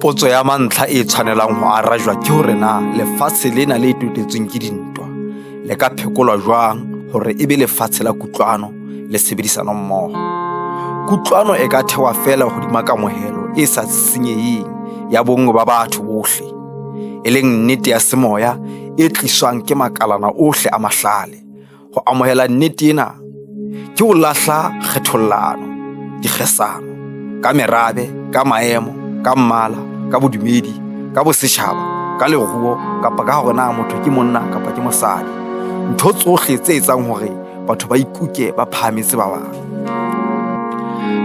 Potso ya mantlha e tshwanelang ho arajwa ke hore na lefatshe lena le totetsweng ke dintwa le ka phekolwa jwang hore e be lefatshe la kutlwano le sebedisano mmoho. Kutlwano e ka thewa fela hodima kamohelo e sa senyeheng ya bonngwe ba batho bohle, e leng nnete ya semoya e tliswang ke makalana ohle a mahlale. Ho amohela nnete ena ke ho lahla kgethollano, dikgesano, ka merabe, ka maemo, ka mmala, ka bodumedi, ka bosetjhaba, ka leruo kapa ka hore na motho ke monna kapa ke mosadi. Ntho tsohle tse etsang hore batho ba ikuke ba phahametse ba bang.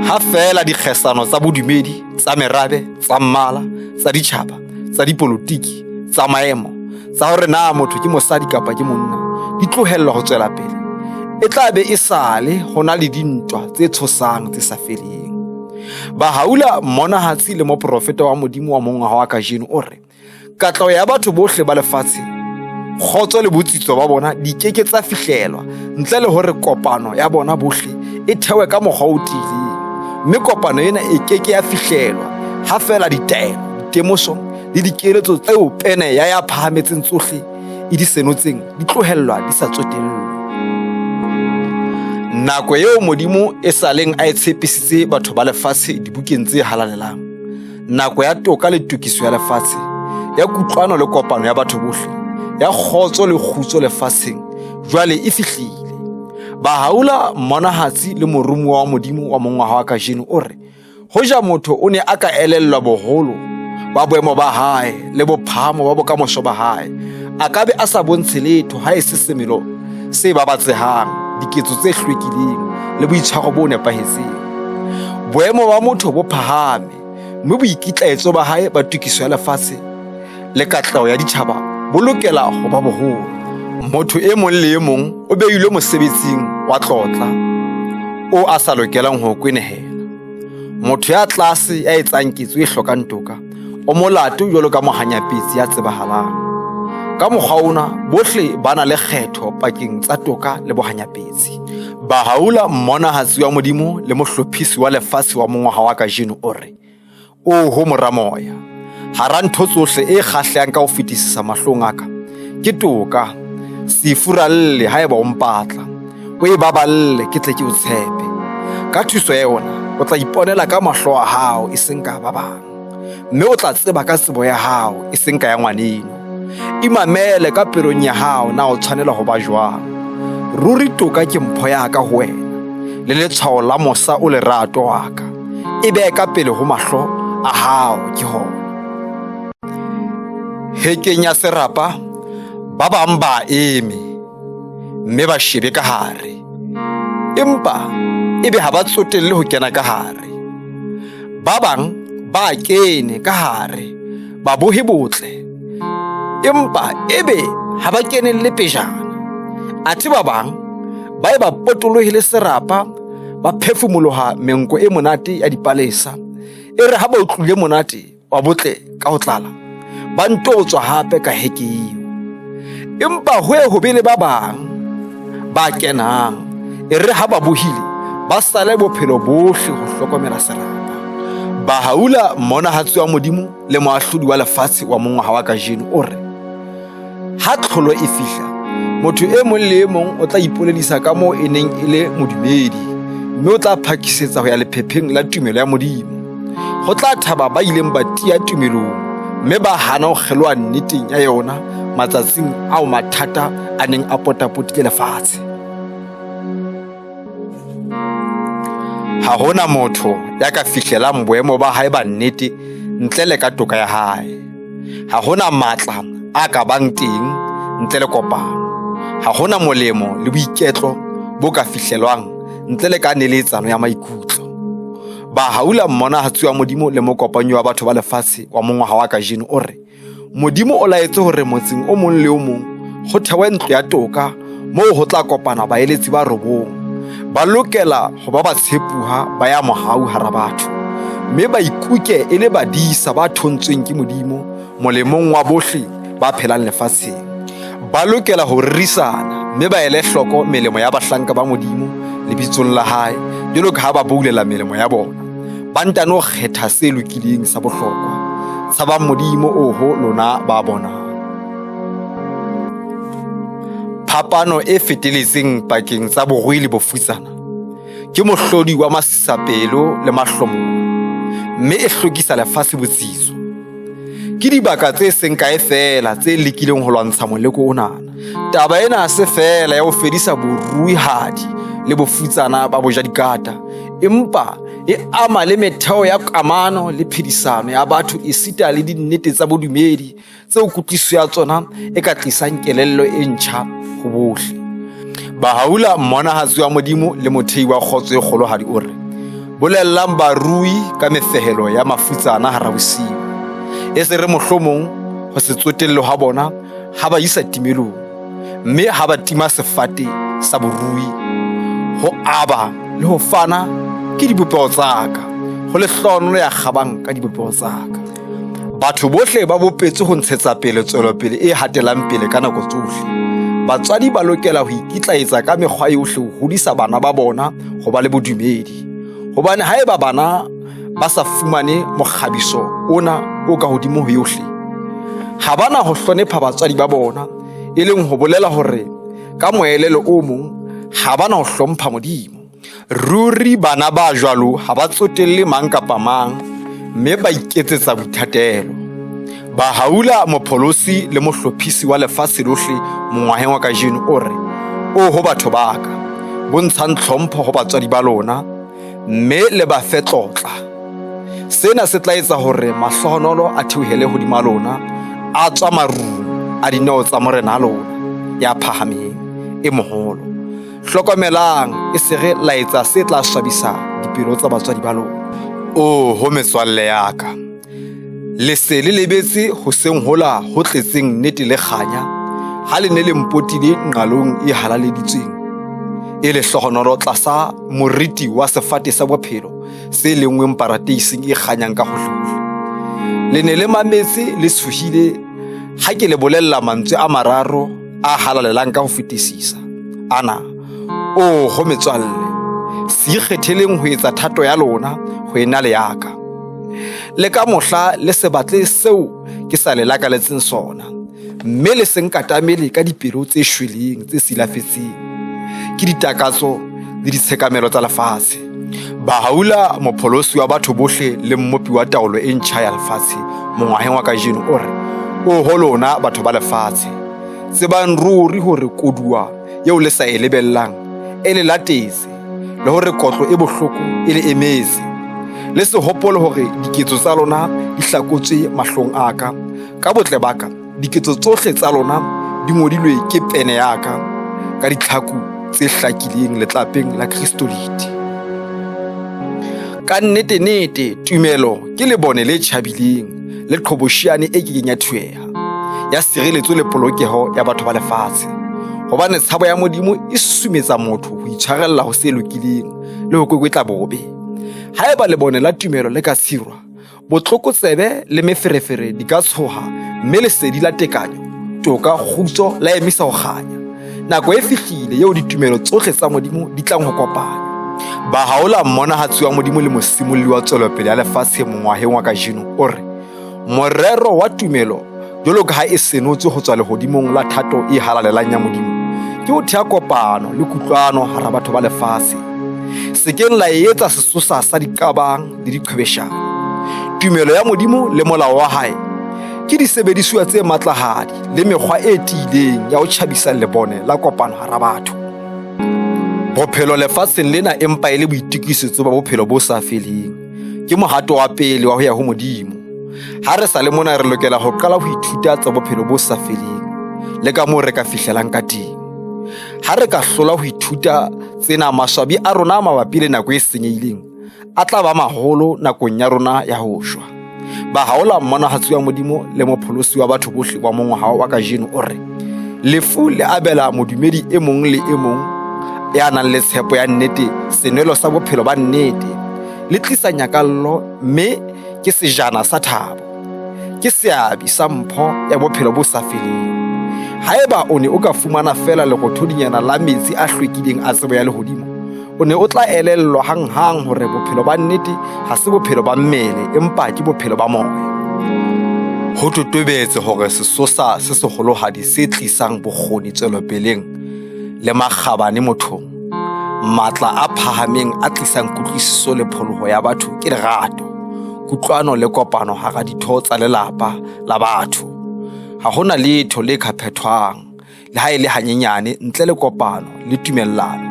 Ha fela dikgesano tsa bodumedi, tsa merabe, tsa mmala, tsa ditjhaba, tsa dipolotiki, tsa maemo, tsa hore na motho ke mosadi kapa ke monna di tlohellwa ho tswela pele, e tla be e sale ho na le dintwa tse tshosang tse sa feleng. Bahaula mmonahatsi le moprofeta wa Modimo wa mongwaha wa kajeno o re katleho ya batho bohle ba lefatshe, kgotso le botsitso ba bona di keke tsa fihlelwa ntle le hore kopano ya bona bohle e thewe ka mokgwa o tiileng. Mme kopano ena e keke ya fihlelwa ha fela ditaelo, ditemoso le dikeletso tseo pene ya phahametseng tsohle e di senotseng di tlohellwa di sa tsotellwe. Nako eo Modimo e saleng a e tshepisitse batho ba lefatshe dibukeng tse halalelang, nako ya toka le tokiso ya lefatshe, ya kutlwano le kopano ya batho bohle, ya kgotso le kgutso lefatsheng, jwale e fihlile. Bahaula mmonahatsi le morumuwa wa Modimo wa mongwaha wa kajeno o re hoja motho o ne a ka elellwa boholo ba boemo ba hae le bophahamo ba bokamoso ba hae, a ka be a sa bontshe letho ha e se semelo se babatsehang, diketso tse hlwekileng le boitshwaro bo nepahetseng. Boemo ba motho bo phahame, mme boikitlaetso ba hae ba tokiso ya lefatshe le katleho ya ditjhaba bo lokela ho ba boholo. Motho e mong le e mong o behilwe mosebetsing wa tlotla o a sa lokelang ho kwenehela. Motho ya tlase ya etsang ketso e hlokang toka o molato jwalo ka mohanyapetsi ya tsebahalang. Ka mokgwa ona bohle ba na le kgetho pakeng tsa toka le bohanyapetsi. Bahaula mmonahatsi wa Modimo le mohlophisi wa lefatshe wa mongwaha wa kajeno o re ho moramoya, hara ntho tsohle e kgahlehang ka ho fetisisa mahlong aka ke toka. Se furalle haeba o mpatla, o e baballe ke tle ke o tshepe. Ka thuso ya yona o tla iponela ka mahlo a hao e seng ka ba bang, mme o tla tseba ka tsebo ya hao e seng ka ya ngwaneno. Imamele ka pelong ya hao na o tshwanela ho ba jwang. Ruri toka ke mpho ya ka ho wena, le letshwao la mosa o lerato wa ka, e be ka pele ho mahlo a hao ke hona. Hekeng ya serapa ba bang ba eme, mme ba shebe ka hare, empa ebe ha ba tsotelle ho kena ka hare. Ba bang ba kene ka hare, ba bohe botle, empa ebe ha ba kenelle pejana. Athe ba bang ba e ba potolohile serapa, ba phefumoloha menko e monate ya dipalesa, e re ha ba utlwile monate wa botle ka ho tlala, ba ntotswa hape ka heke eo. Empa ho be le ba bang ba kenang, e re ha ba bohile ba sale bophelo bohle ho hlokomela serapa. Bahaula mmonahatsi wa Modimo le moahlodi wa lefatshe wa mongwaha wa kajeno o re ha tlholo e fihla, motho e mong le e mong o tla ipoledisa ka moo e neng e le modumedi, mme o tla phakisetsa ho ya lephepheng la tumelo ya Modimo. Ho tla thaba ba ileng ba tia tumelong, mme ba hana ho kgelwa nneteng ya yona matsatsing ao mathata a neng a potapotile lefatshe. Ha hona motho ya ka fihlelang boemo ba hae ba nnete ntle le ka toka ya hae. Ha hona matla a ka bang teng ntle le kopano. Ha hona molemo le boiketlo bo ka fihlelwang ntle le ka neletsano ya maikutlo. Bahaula mmonahatsi wa Modimo le mokopanyi wa batho ba lefatshe wa mongwaha wa kajeno o re Modimo o laetse hore motseng o mong le o mong ho thewe ntlo ya toka moo ho tla kopana baeletsi ba robong. Ba lokela ho ba batshepuha ba ya mohau hara batho, mme ba ikuke e le badisa ba thontsweng ke Modimo molemong wa bohle ba phelang lefatsheng. Ba lokela ho risana, mme ba ele hloko melemo ya bahlanka ba Modimo lebitsong la hae, jwalo ka ha ba boulela melemo ya bona. Ba ntano kgetha se lokileng sa bohlokwa, tshabang Modimo oho lona ba bonang. Phapano e feteletseng pakeng tsa borui le bofutsana ke mohlodi wa masisapelo le mahlomola, mme e hlokisa lefatshe botsitso. Ke dibaka tse seng kae fela tse lekileng ho lwantsha moleko onana. Taba ena ha se fela ya ho fedisa boruihadi le bofutsana ba bojadikata, empa e ama le metheo ya kamano le phedisano ya batho esita le dinnete tsa bodumedi tseo kutliso ya tsona e ka tlisang kelello e ntjha ho bohle. Bahaula mmonahatsi wa Modimo le mothehi wa kgotso e kgolohadi o re, bolellang barui ka mefehelo ya mafutsana hara bosiu, e se re mohlomong ho se tsotello ha bona ha ba isa timelong, mme ha ba tima sefate sa borui, ho aba le ho fana ke dibopeho tsaka, ho lehlono ya kgabang ka dibopeho tsaka. Batho bohle ba bopetse ho ntshetsa pele tswelopele e hatelang pele ka nako tsohle. Batswadi ba lokela ho ikitlaetsa ka mekgwa yohle ho hodisa bana ba bona ho ba le bodumedi, hobane haeba bana ba sa fumane mokgabiso ona o ka hodimo ho yohle, ha bana ho hlonepha batswadi ba bona, e leng ho bolela hore ka moelelo o mong ha bana ho hlompha Modimo. Ruri bana ba jwalo ha ba tsotelle mang kapa mang, mme ba iketsetsa boithatelo. Bahaula mopholosi le mohlophisi wa lefatshe lohle mongwaheng wa kajeno o re, o ho batho ba ka, bontshang tlhompho ho batswadi ba lona, mme le ba fe tlotla. Sena se tla etsa hore mahlohonolo a theohele hodima lona, a tswa marung a dineo tsa morena lona ya phahameng e moholo. Hlokomelang e se re laetsa se tla swabisa dipelo tsa batswadi ba lona. Ho metswalle ya ka, le se le lebetse hoseng hola ho tletseng nnete le kganya, ha le ne le mpotile nqalong e halaleditsweng, e le hlohonolo tlasa moriti wa sefate sa bophelo se lengweng parateising e kganyang ka hohlehohle. Le ne le mametse le tshohile ha ke le bolella mantswe a mararo a halalelang ka ho fetisisa. Ana, ho metswalle, se ikgetheleng ho etsa thato ya lona ho ena le yaka, le ka mohla le se batle seo ke sa le lakaletseng sona, mme le se nkatamele ka dipelo tse shweleng tse silafetseng ke ditakatso le ditshekamelo tsa lefatshe. Bahaula mopholosi wa batho bohle le mmopi wa taolo e ntjha ya lefatshe mongwaheng wa kajeno o re, ho lona batho ba lefatshe, tsebang ruri hore koduwa eo le sa e lebellang e le latetse, le hore kotlo e bohloko e le emetse. Le se hopole hore diketso tsa lona di hlakotswe mahlong a ka botle ba ka, diketso tsohle tsa lona di ngodilwe ke pene ya ka ditlhaku tse hlakileng letlapeng la Kristolite. Ka nnete tumelo ke lebone le tjhabileng le qhoboshiane e kekeng ya thueha ya sireletso le polokeho ya batho ba lefatshe, hobane tshabo ya Modimo e susumetsa motho ho itshwarella ho se lokileng le ho kwekwetla bobe. Haeba lebone la tumelo le ka tshirwa, botlokotsebe le meferefere di ka tshoha, mme lesedi la tekanyo, toka, kgutso la emisa ho kganya. Nako e fihlile eo ditumelo tsohle tsa Modimo di tlang ho kopana. Bahaula mmonahatsi wa Modimo le mosimolli wa tswelopele ya lefatshe mongwaheng wa kajeno o re, morero wa tumelo jwalo ka ha e senotswe ho tswa lehodimong la thato e halalelang ya Modimo, ke ho theha kopano le kutlwano hara batho ba lefatshe. Sekeng la etsa sesosa sa diqabang le diqhwebeshano. Tumelo ya Modimo le molao wa hae ke disebediswa tse matlahadi le mekgwa e tiileng ya ho tjhabisa lebone la kopano hara batho. Bophelo lefatsheng lena empa e le boitokisetso ba bophelo bo sa feleng, ke mohato wa pele wa ho ya ho Modimo. Ha re sa le mona re lokela ho qala ho ithuta tsa bophelo bo sa feleng le ka moo re ka fihlelang ka teng. Ha re ka hlola ho ithuta tsena, maswabi a rona mabapi le nako e senyehileng a tla ba maholo nakong ya rona ya ho shwa. Bahaula mmonahatsi wa Modimo le mopholosi wa batho bohle wa mongwaha wa kajeno o re, lefu le abela modumedi e mong le e mong ya nang le tshepo ya nnete senwelo sa bophelo ba nnete, le tlisa nyakallo, mme ke sejana sa thabo, ke seabi sa mpho ya bophelo bo sa feleng. Haeba o ne o ka fumana fela lerothodinyana la metsi a hlwekileng a tsebo ya lehodimo, o ne o tla elellwa hanghang hore bophelo ba nnete ha se bophelo ba mmele, empa ke bophelo ba moya. Ho totobetse hore sesosa se seholohadi se tlisang bokgoni tswelopeleng le makgabane mothong, matla a phahameng a tlisang kutlwisiso le pholoho ya batho ke lerato, kutlwano le kopano hara ditho tsa lelapa la batho. Ha hona letho le ka phethwang le ha e le hanyenyane ntle le kopano le tumellano.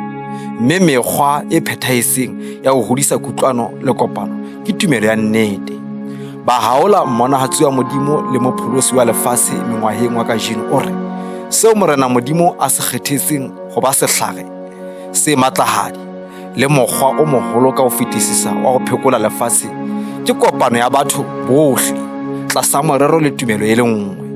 Mme mekgwa e phethahetseng ya ho hodisa kutlwano le kopano ke tumelo ya nnete. Ba haola mmonahatsi wa Modimo le mopholosi wa lefatshe mengwaheng wa kajeno o re, seo Morena Modimo a se kgethetseng ho ba sehlare se matlahadi le mokgwa o moholo ka ho fetisisa wa ho phekola lefatshe ke kopano ya batho bohle tlasa morero le tumelo e le nngwe.